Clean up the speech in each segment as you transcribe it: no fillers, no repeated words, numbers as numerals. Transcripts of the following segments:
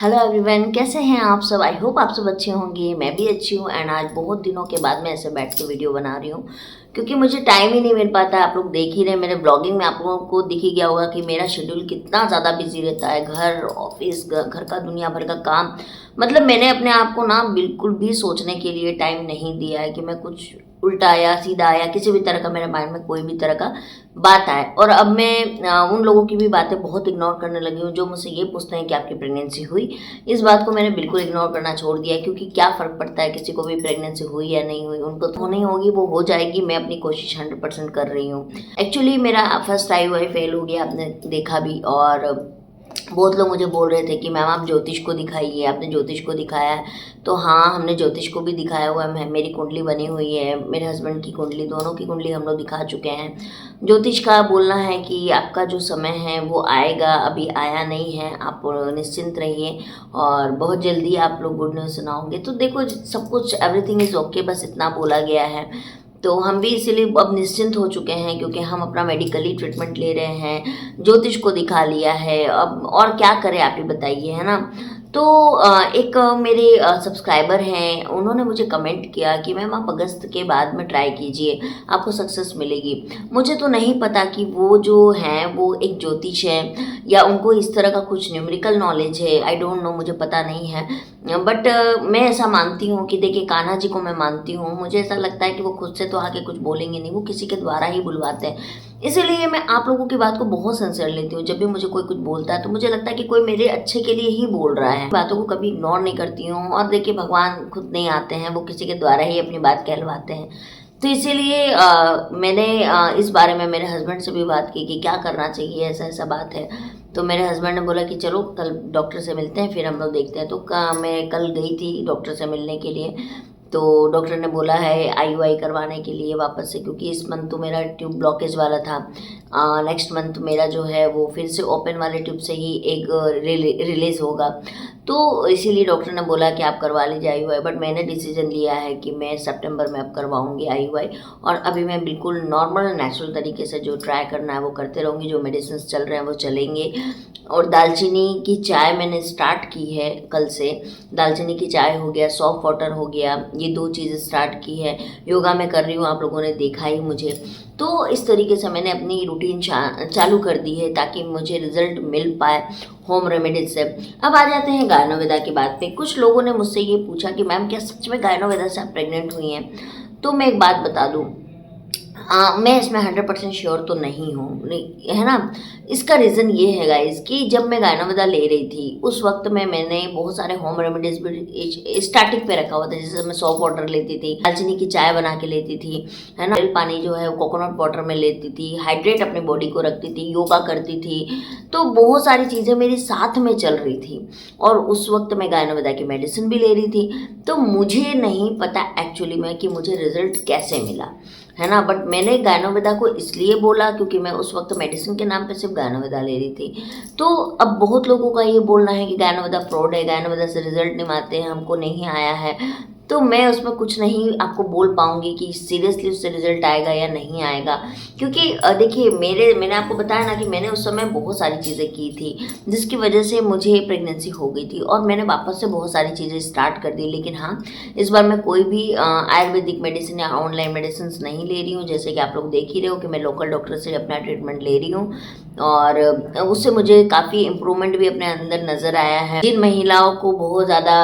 Hello everyone, कैसे हैं आप सब। आई होप आप सब अच्छे होंगे। मैं भी अच्छी हूँ एंड आज बहुत दिनों के बाद मैं ऐसे बैठ के वीडियो बना रही हूँ क्योंकि मुझे टाइम ही नहीं मिल पाता है। आप लोग देख ही रहे मेरे ब्लॉगिंग में, आप लोगों को दिख ही गया होगा कि मेरा शेड्यूल कितना ज़्यादा बिजी रहता है। घर, ऑफिस, घर का दुनिया भर का काम, मतलब मैंने अपने आप को ना बिल्कुल भी सोचने के लिए टाइम नहीं दिया है कि मैं कुछ उल्टा या सीधा या किसी भी तरह का मेरे माइंड में कोई भी तरह का बात आए। और अब मैं उन लोगों की भी बातें बहुत इग्नोर करने लगी हूँ जो मुझसे ये पूछते हैं कि आपकी प्रेगनेंसी हुई। इस बात को मैंने बिल्कुल इग्नोर करना छोड़ दिया है क्योंकि क्या फ़र्क पड़ता है किसी को भी प्रेगनेंसी हुई या नहीं हुई। उनको तो नहीं होगी, वो हो जाएगी। मैं अपनी कोशिश 100% कर रही हूँ। एक्चुअली मेरा फर्स्ट IUI फेल हो गया, आपने देखा भी। और बहुत लोग मुझे बोल रहे थे कि मैम आप ज्योतिष को दिखाइए, आपने ज्योतिष को दिखाया है। तो हाँ, हमने ज्योतिष को भी दिखाया हुआ है। मेरी कुंडली बनी हुई है, मेरे हस्बैंड की कुंडली, दोनों की कुंडली हम लोग दिखा चुके हैं। ज्योतिष का बोलना है कि आपका जो समय है वो आएगा, अभी आया नहीं है, आप निश्चिंत रहिए और बहुत जल्दी आप लोग गुड न्यूज़ सुनाओगे। तो देखो, सब कुछ एवरीथिंग इज़ ओके, बस इतना बोला गया है। तो हम भी इसीलिए अब निश्चिंत हो चुके हैं क्योंकि हम अपना मेडिकली ट्रीटमेंट ले रहे हैं, ज्योतिष को दिखा लिया है। अब और क्या करें आप ही बताइए, है ना। तो एक मेरे सब्सक्राइबर हैं, उन्होंने मुझे कमेंट किया कि मैम आप अगस्त के बाद में ट्राई कीजिए, आपको सक्सेस मिलेगी। मुझे तो नहीं पता कि वो जो हैं वो एक ज्योतिष है या उनको इस तरह का कुछ न्यूमेरिकल नॉलेज है। आई डोंट नो, मुझे पता नहीं है। बट मैं ऐसा मानती हूँ कि देखिए, कान्हा जी को मैं मानती हूँ। मुझे ऐसा लगता है कि वो खुद से तो आके कुछ बोलेंगे नहीं, वो किसी के द्वारा ही बुलवाते हैं। इसीलिए मैं आप लोगों की बात को बहुत सिंसियर लेती हूँ। जब भी मुझे कोई कुछ बोलता है तो मुझे लगता है कि कोई मेरे अच्छे के लिए ही बोल रहा है। बातों को कभी इग्नोर नहीं करती हूँ। और देखिए, भगवान खुद नहीं आते हैं, वो किसी के द्वारा ही अपनी बात कहलवाते हैं। तो इसीलिए मैंने इस बारे में मेरे हस्बैंड से भी बात की कि क्या करना चाहिए, ऐसा ऐसा बात है। तो मेरे हस्बैंड ने बोला कि चलो कल डॉक्टर से मिलते हैं, फिर हम लोग देखते हैं। तो मैं कल गई थी डॉक्टर से मिलने के लिए। तो डॉक्टर ने बोला है IUI करवाने के लिए वापस से, क्योंकि इस मंथ तो मेरा ट्यूब ब्लॉकेज वाला था। नेक्स्ट मंथ मेरा जो है वो फिर से ओपन वाले ट्यूब से ही एक रिलीज़ होगा। तो इसीलिए डॉक्टर ने बोला कि आप करवा लीजिए IUI। बट मैंने डिसीजन लिया है कि मैं सितंबर में अब करवाऊंगी IUI। और अभी मैं बिल्कुल नॉर्मल नेचुरल तरीके से जो ट्राई करना है वो करते रहूँगी, जो मेडिसिन चल रहे हैं वो चलेंगे। और दालचीनी की चाय मैंने स्टार्ट की है कल से। दालचीनी की चाय हो गया, सॉफ्ट वाटर हो गया, ये 2 चीज़ें स्टार्ट की है। योगा मैं कर रही हूँ, आप लोगों ने देखा ही मुझे। तो इस तरीके से मैंने अपनी रूटीन चालू कर दी है ताकि मुझे रिजल्ट मिल पाए होम रेमेडीज से। अब आ जाते हैं गायनोवेदा की बात पे। कुछ लोगों ने मुझसे ये पूछा कि मैम क्या सच में गायनोवेदा से आप प्रेग्नेंट हुई हैं। तो मैं एक बात बता दूँ, मैं इसमें 100% श्योर तो नहीं हूँ, है ना। इसका रीज़न ये है गाइस कि जब मैं गायनोवेदा ले रही थी उस वक्त में मैंने बहुत सारे होम रेमेडीज भी स्टार्टिंग पे रखा हुआ था। जैसे मैं सॉफ्ट वाटर लेती थी, दालचीनी की चाय बना के लेती थी, है ना। पानी जो है वो कोकोनट वाटर में लेती थी, हाइड्रेट अपनी बॉडी को रखती थी, योगा करती थी। तो बहुत सारी चीज़ें मेरी साथ में चल रही थी। और उस वक्त मैं गायनोवेदा की मेडिसिन भी ले रही थी। तो मुझे नहीं पता एक्चुअली में कि मुझे रिजल्ट कैसे मिला, है ना। बट मैंने गायनोवेदा को इसलिए बोला क्योंकि मैं उस वक्त मेडिसिन के नाम पे सिर्फ गायनोवेदा ले रही थी। तो अब बहुत लोगों का ये बोलना है कि गायनोवेदा फ्रॉड है, गायनोवेदा से रिजल्ट नहीं आते हैं, हमको नहीं आया है। तो मैं उसमें कुछ नहीं आपको बोल पाऊंगी कि सीरियसली उससे रिजल्ट आएगा या नहीं आएगा। क्योंकि देखिए, मैंने आपको बताया ना कि मैंने उस समय बहुत सारी चीज़ें की थी जिसकी वजह से मुझे प्रेगनेंसी हो गई थी। और मैंने वापस से बहुत सारी चीज़ें स्टार्ट कर दी। लेकिन हाँ, इस बार मैं कोई भी आयुर्वेदिक मेडिसिन या ऑनलाइन मेडिसिन नहीं ले रही हूँ। जैसे कि आप लोग देख ही रहे हो कि मैं लोकल डॉक्टर से अपना ट्रीटमेंट ले रही हूँ। और उससे मुझे काफ़ी इम्प्रूवमेंट भी अपने अंदर नज़र आया है। जिन महिलाओं को बहुत ज़्यादा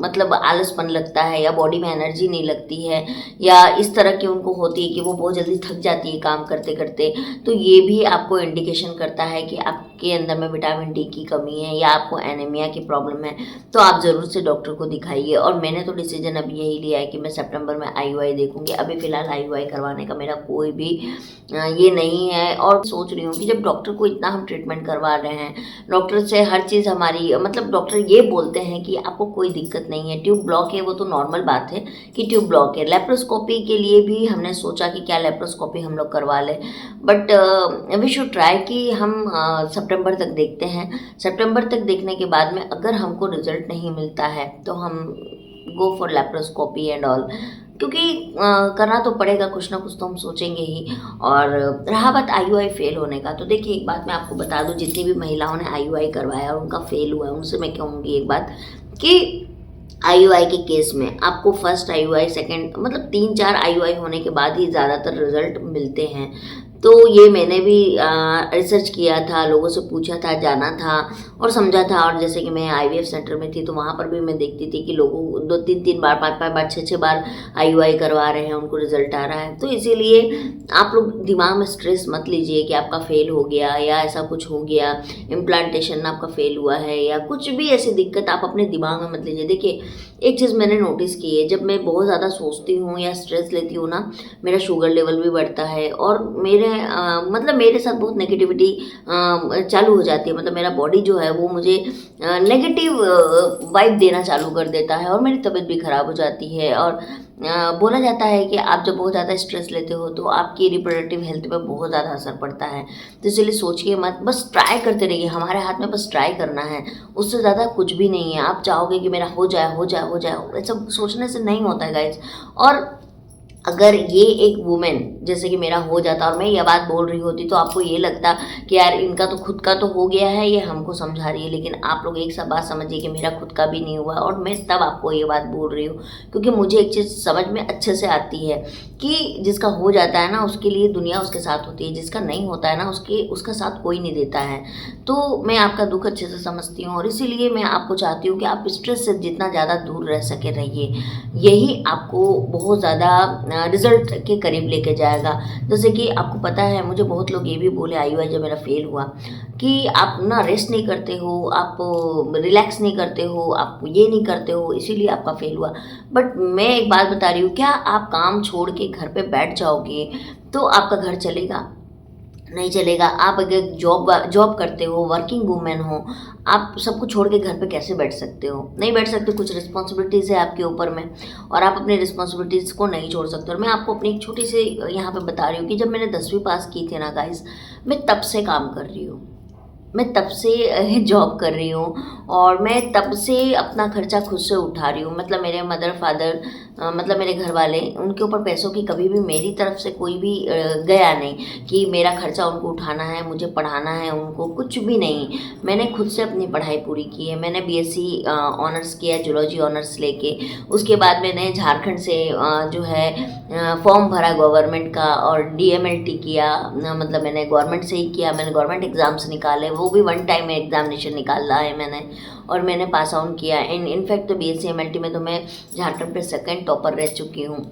मतलब आलसपन लगता है या बॉडी में एनर्जी नहीं लगती है या इस तरह की उनको होती है कि वो बहुत जल्दी थक जाती है काम करते करते, तो ये भी आपको इंडिकेशन करता है कि आपके अंदर में विटामिन D की कमी है या आपको एनीमिया की प्रॉब्लम है। तो आप ज़रूर से डॉक्टर को दिखाइए। और मैंने तो डिसीजन अभी यही लिया है कि मैं सितंबर में IUI देखूंगी। अभी फ़िलहाल IUI करवाने का मेरा कोई भी ये नहीं है। और सोच रही हूँ कि जब डॉक्टर को इतना हम ट्रीटमेंट करवा रहे हैं, डॉक्टर से हर चीज़ हमारी, मतलब डॉक्टर ये बोलते हैं कि आपको कोई दिक्कत नहीं है, ट्यूब ब्लॉक है, वो तो नॉर्मल बात है कि ट्यूब ब्लॉक है। लेप्रोस्कोपी के लिए भी हमने सोचा कि क्या लेप्रोस्कोपी हम लोग करवा लें। बट वी शुड ट्राई कि हम सितंबर तक देखते हैं। सितंबर तक देखने के बाद में अगर हमको रिजल्ट नहीं मिलता है तो हम go for laparoscopy and all. क्योंकि करना तो पड़ेगा, कुछ ना कुछ तो हम सोचेंगे ही। और रहा बात आईयूआई फेल होने का, तो देखिए एक बात मैं आपको बता दूं, जितनी भी महिलाओं ने आईयूआई करवाया और उनका फेल हुआ है, उनसे मैं कहूँगी एक बात कि आईयूआई के केस में आपको फर्स्ट आईयूआई, सेकंड, मतलब 3-4 आईयूआई होने के बाद ही ज़्यादातर रिजल्ट मिलते हैं। तो ये मैंने भी रिसर्च किया था, लोगों से पूछा था, जाना था और समझा था। और जैसे कि मैं आईवीएफ सेंटर में थी तो वहाँ पर भी मैं देखती थी कि लोगों 2-3 बार, 5-5 बार, 6-6 बार आईयूआई करवा रहे हैं, उनको रिजल्ट आ रहा है। तो इसीलिए आप लोग दिमाग में स्ट्रेस मत लीजिए कि आपका फेल हो गया या ऐसा कुछ हो गया, इम्प्लांटेशन आपका फेल हुआ है या कुछ भी ऐसी दिक्कत आप अपने दिमाग में मत लीजिए। देखिए एक चीज़ मैंने नोटिस की है, जब मैं बहुत ज़्यादा सोचती हूँ या स्ट्रेस लेती हूँ ना, मेरा शुगर लेवल भी बढ़ता है और मतलब मेरे साथ बहुत नेगेटिविटी चालू हो जाती है। मतलब मेरा बॉडी जो है वो मुझे नेगेटिव वाइब देना चालू कर देता है और मेरी तबीयत भी ख़राब हो जाती है। और बोला जाता है कि आप जब बहुत ज़्यादा स्ट्रेस लेते हो तो आपकी रिप्रोडक्टिव हेल्थ पे बहुत ज़्यादा असर पड़ता है। तो इसलिए सोचिए मत, बस ट्राई करते रहिए, हमारे हाथ में बस ट्राई करना है, उससे ज़्यादा कुछ भी नहीं है। आप चाहोगे कि मेरा हो जाए हो जाए हो जाए, ऐसा सोचने से नहीं होता है गाइज। और अगर ये एक वुमेन जैसे कि मेरा हो जाता और मैं ये बात बोल रही होती तो आपको ये लगता कि यार इनका तो खुद का तो हो गया है, ये हमको समझा रही है। लेकिन आप लोग एक सब बात समझिए कि मेरा खुद का भी नहीं हुआ और मैं तब आपको ये बात बोल रही हूँ क्योंकि मुझे एक चीज़ समझ में अच्छे से आती है कि जिसका हो जाता है ना उसके लिए दुनिया उसके साथ होती है, जिसका नहीं होता है ना उसका साथ कोई नहीं देता है। तो मैं आपका दुख अच्छे से समझती हूँ और इसीलिए मैं आपको चाहती हूँ कि आप स्ट्रेस से जितना ज़्यादा दूर रह सके रहिए, यही आपको बहुत ज़्यादा रिजल्ट के करीब लेके जाएगा। जैसे कि आपको पता है, मुझे बहुत लोग ये भी बोले आईयूआई जब मेरा फेल हुआ कि आप ना रेस्ट नहीं करते हो, आप रिलैक्स नहीं करते हो, आप ये नहीं करते हो, इसीलिए आपका फेल हुआ। बट मैं एक बात बता रही हूँ, क्या आप काम छोड़ के घर पे बैठ जाओगे तो आपका घर चलेगा? नहीं चलेगा। आप अगर जॉब करते हो, वर्किंग वूमेन हो, आप सब कुछ छोड़ के घर पे कैसे बैठ सकते हो? नहीं बैठ सकते, कुछ रिस्पॉन्सिबिलिटीज़ है आपके ऊपर में और आप अपनी रिस्पॉन्सिबिलिटीज़ को नहीं छोड़ सकते। और मैं आपको अपनी एक छोटी सी यहाँ पे बता रही हूँ कि जब मैंने 10वीं पास की थी ना गाइस, मैं तब से काम कर रही हूँ, मैं तब से जॉब कर रही हूँ और मैं तब से अपना खर्चा खुद से उठा रही हूँ। मतलब मेरे मदर फादर, मतलब मेरे घर वाले, उनके ऊपर पैसों की कभी भी मेरी तरफ से कोई भी गया नहीं कि मेरा खर्चा उनको उठाना है, मुझे पढ़ाना है उनको, कुछ भी नहीं। मैंने खुद से अपनी पढ़ाई पूरी की है। मैंने बीएससी ऑनर्स किया, जूलॉजी ऑनर्स लेके। उसके बाद मैंने झारखंड से जो है फॉर्म भरा गवर्नमेंट का और डीएमएलटी किया। मतलब मैंने गवर्नमेंट से ही किया, मैंने गवर्नमेंट एग्ज़ाम्स निकाले, वो भी वन टाइम एग्जामिनेशन निकाला है मैंने और मैंने पास आउट किया। इनफैक्ट तो बीएससी एमएलटी में तो मैं झारखंड पे सेकंड टॉपर रह चुकी हूँ।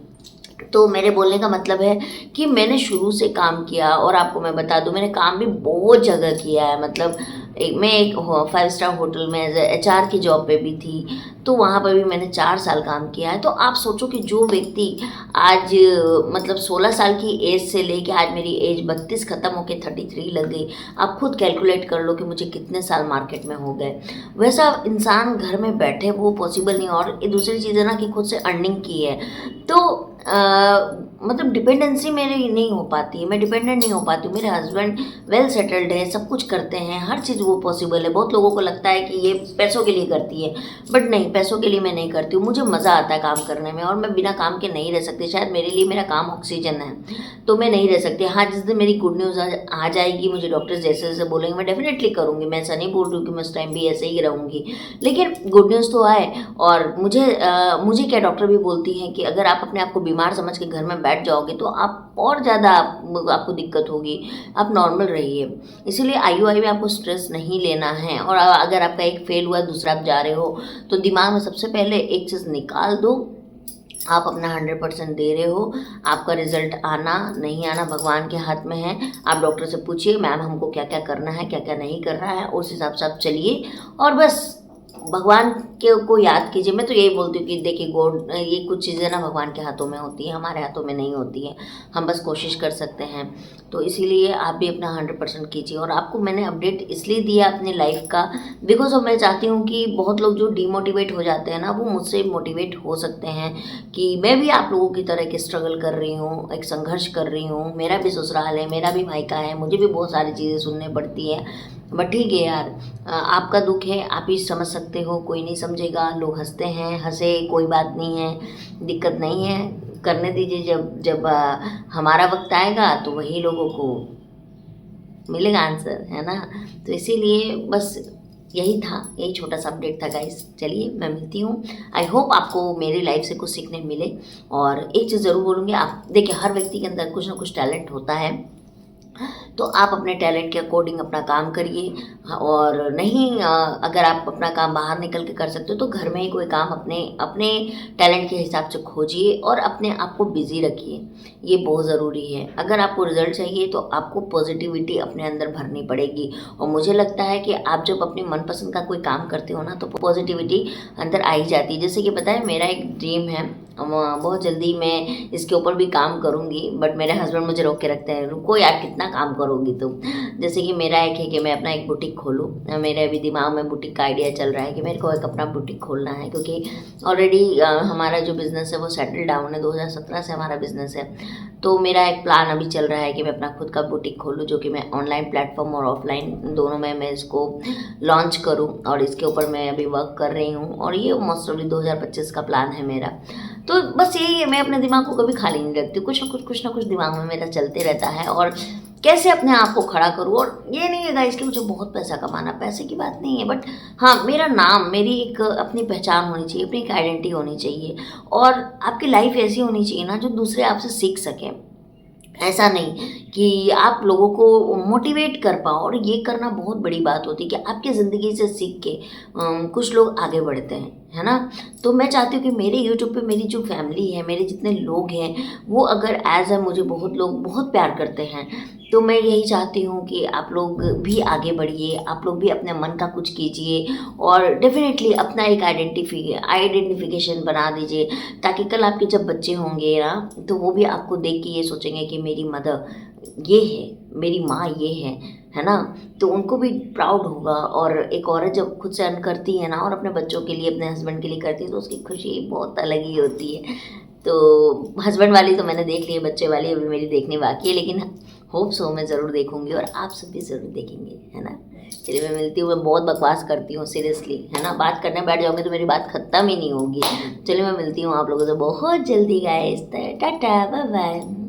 तो मेरे बोलने का मतलब है कि मैंने शुरू से काम किया और आपको मैं बता दूं मैंने काम भी बहुत जगह किया है। मतलब मैं एक 5 स्टार होटल में एज एचआर की जॉब पे भी थी, तो वहाँ पर भी मैंने 4 साल काम किया है। तो आप सोचो कि जो व्यक्ति आज मतलब 16 साल की एज से लेके आज मेरी एज 32 ख़त्म होके 33 लग गई, आप खुद कैलकुलेट कर लो कि मुझे कितने साल मार्केट में हो गए। वैसा इंसान घर में बैठे वो पॉसिबल नहीं। और ये दूसरी चीज़ है ना कि खुद से अर्निंग की है तो मतलब डिपेंडेंसी मेरी नहीं हो पाती है, मैं डिपेंडेंट नहीं हो पाती हूँ। मेरे हस्बैंड वेल सेटल्ड है, सब कुछ करते हैं, हर चीज़ वो पॉसिबल है। बहुत लोगों को लगता है कि ये पैसों के लिए करती है, बट नहीं, पैसों के लिए मैं नहीं करती हूँ। मुझे मज़ा आता है काम करने में और मैं बिना काम के नहीं रह सकती। शायद मेरे लिए मेरा काम ऑक्सीजन है, तो मैं नहीं रह सकती। हाँ, जिस दिन मेरी गुड न्यूज़ आ जाएगी, मुझे डॉक्टर जैसे जैसे बोलेंगे मैं डेफिनेटली करूँगी। मैं ऐसा नहीं बोल रही हूँ कि मैं उस टाइम भी ऐसे ही रहूँगी, लेकिन गुड न्यूज़ तो आए। और मुझे क्या डॉक्टर भी बोलती हैं कि अगर आप अपने आप को बीमार समझ के घर में बैठ जाओगे तो आप और ज़्यादा आपको दिक्कत होगी, आप नॉर्मल रहिए। इसीलिए आईयूआई में आपको स्ट्रेस नहीं लेना है। और अगर आपका एक फेल हुआ, दूसरा आप जा रहे हो, तो दिमाग में सबसे पहले एक चीज़ निकाल दो, आप अपना 100% दे रहे हो। आपका रिजल्ट आना नहीं आना भगवान के हाथ में है। आप डॉक्टर से पूछिए मैम हमको क्या क्या करना है, क्या क्या नहीं करना है, उस हिसाब से आप चलिए और बस भगवान के को याद कीजिए। मैं तो यही बोलती हूँ कि देखिए गॉड, ये कुछ चीज़ें ना भगवान के हाथों में होती हैं, हमारे हाथों में नहीं होती हैं। हम बस कोशिश कर सकते हैं। तो इसीलिए आप भी अपना 100% कीजिए। और आपको मैंने अपडेट इसलिए दिया अपनी लाइफ का बिकॉज मैं चाहती हूँ कि बहुत लोग जो डीमोटिवेट हो जाते हैं ना, वो मुझसे मोटिवेट हो सकते हैं कि मैं भी आप लोगों की तरह एक स्ट्रगल कर रही हूँ, एक संघर्ष कर रही हूँ। मेरा भी ससुराल है, मेरा भी मायका है, मुझे भी बहुत सारी चीज़ें सुननी पड़ती हैं। बट ठीक है यार, आपका दुख है, आप ही समझ सकते हो, कोई नहीं समझेगा। लोग हंसते हैं, हंसे, कोई बात नहीं है, दिक्कत नहीं है, करने दीजिए। जब जब हमारा वक्त आएगा तो वही लोगों को मिलेगा आंसर, है ना। तो इसीलिए बस यही था, यही छोटा सा अपडेट था गाइस। चलिए मैं मिलती हूँ। आई होप आपको मेरी लाइफ से कुछ सीखने मिले। और एक चीज़ ज़रूर बोलूँगी, आप देखिए हर व्यक्ति के अंदर कुछ ना कुछ टैलेंट होता है, तो आप अपने टैलेंट के अकॉर्डिंग अपना काम करिए। और नहीं अगर आप अपना काम बाहर निकल के कर सकते हो तो घर में ही कोई काम अपने अपने टैलेंट के हिसाब से खोजिए और अपने आप को बिज़ी रखिए। ये बहुत ज़रूरी है। अगर आपको रिजल्ट चाहिए तो आपको पॉजिटिविटी अपने अंदर भरनी पड़ेगी। और मुझे लगता है कि आप जब अपनी मनपसंद का कोई काम करते हो ना तो पॉजिटिविटी अंदर आ ही जाती है। जैसे कि पता है, मेरा एक ड्रीम है, बहुत जल्दी मैं इसके ऊपर भी काम करूँगी, बट मेरे हस्बैंड मुझे रोक के रखते हैं, रुको यार कितना काम करोगी तुम। जैसे कि मेरा एक है कि मैं अपना एक बुटीक खोलूँ। मेरे अभी दिमाग में बुटीक का आइडिया चल रहा है कि मेरे को एक अपना बुटीक खोलना है, क्योंकि ऑलरेडी हमारा जो बिज़नेस है वो सेटल डाउन है, 2017 से हमारा बिज़नेस है। तो मेरा एक प्लान अभी चल रहा है कि मैं अपना खुद का बुटीक खोलूँ, जो कि मैं ऑनलाइन प्लेटफॉर्म और ऑफलाइन दोनों में मैं इसको लॉन्च करूँ। और इसके ऊपर मैं अभी वर्क कर रही हूँ, और ये मोस्ट ऑफली 2025 का प्लान है मेरा। तो बस यही है, मैं अपने दिमाग को कभी खाली नहीं रखती, कुछ ना कुछ दिमाग में मेरा चलते रहता है, और कैसे अपने आप को खड़ा करूँ। और ये नहीं है गाइस कि मुझे बहुत पैसा कमाना, पैसे की बात नहीं है, बट हाँ मेरा नाम, मेरी एक अपनी पहचान होनी चाहिए, अपनी एक आइडेंटिटी होनी चाहिए। और आपकी लाइफ ऐसी होनी चाहिए ना जो दूसरे आपसे सीख सकें। ऐसा नहीं कि आप लोगों को मोटिवेट कर पाओ, और ये करना बहुत बड़ी बात होती है कि आपकी ज़िंदगी से सीख के कुछ लोग आगे बढ़ते हैं, है ना। तो मैं चाहती हूँ कि मेरे यूट्यूब पे मेरी जो फैमिली है, मेरे जितने लोग हैं, वो अगर एज मुझे बहुत लोग बहुत प्यार करते हैं, तो मैं यही चाहती हूँ कि आप लोग भी आगे बढ़िए, आप लोग भी अपने मन का कुछ कीजिए, और डेफिनेटली अपना एक आइडेंटिफिकेशन बना दीजिए, ताकि कल आपके जब बच्चे होंगे ना तो वो भी आपको देख के ये सोचेंगे कि मेरी मदर ये है, मेरी माँ ये है ना। तो उनको भी प्राउड होगा। और एक औरत जब खुद से अर्न करती है ना और अपने बच्चों के लिए, अपने हस्बैंड के लिए करती है, तो उसकी खुशी बहुत अलग ही होती है। तो हस्बैंड वाली तो मैंने देख ली है, बच्चे वाली अभी मेरी देखनी बाकी है, लेकिन होप सो मैं ज़रूर देखूंगी, और आप सब भी ज़रूर देखेंगे, है ना। चलिए मैं मिलती हूँ। मैं बहुत बकवास करती हूँ सीरियसली, है ना, बात करने बैठ जाओगे तो मेरी बात ख़त्म ही नहीं होगी। चलिए मैं मिलती हूँ आप लोगों से बहुत जल्दी गाइस। Tata bye bye.